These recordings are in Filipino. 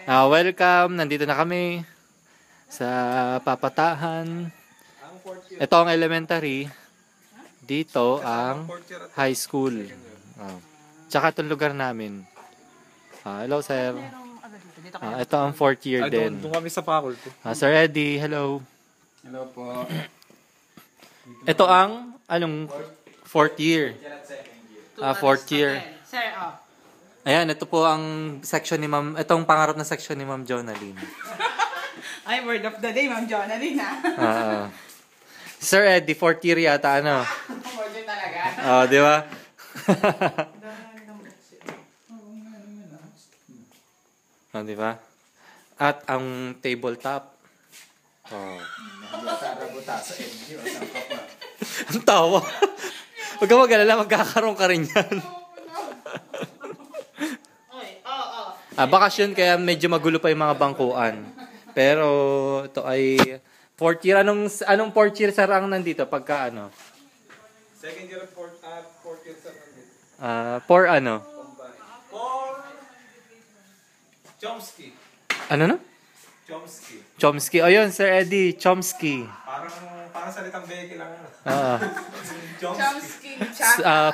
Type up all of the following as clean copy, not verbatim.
Welcome, nandito na kami sa Papatahan. Ito ang elementary. Dito ang high school. Tsaka itong lugar namin. Hello, sir. Ito ang 4th year din. Doon kami sa faculty. Sir Eddie, hello. Hello po. Ito ang, 4th year. 4th year. Sir, Ayan, ito po ang section ni Ma'am, itong pangarap na section ni Ma'am Jonalyn. Ay, word of the day, Ma'am Jonalyn, Sir Eddie, 4th year yata, ano? Word yun talaga. Di ba? Di ba? At ang tabletop. Ang tawa. Huwag ka mag-alala, magkakaroon ka rin yan. Bakasyon kaya medyo magulo pa yung mga bangkuan. Pero ito ay 4th year. Anong 4th year sir ang nandito pagka ano? Second year at 4th year sa nandito. For ano? For Chomsky. Ano no? Chomsky. Chomsky. O yun, Sir Eddie, Chomsky. Parang salitang beke lang. Chomsky.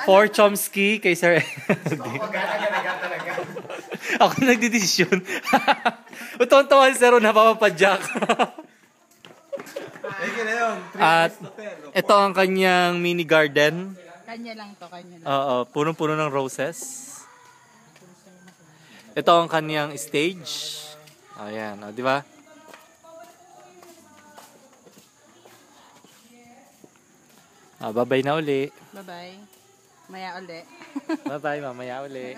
For Chomsky kay Sir Eddie. Ako nagdidesisyon. Utong-tawa si Sir Ron, napapapadyak. At ito ang kanyang mini garden. Kanya lang to, kanya lang. Punong-puno ng roses. Ito ang kanyang stage. Ayan, di ba? Bye-bye na uli. Bye-bye. Maya uli. Bye-bye, mamaya uli.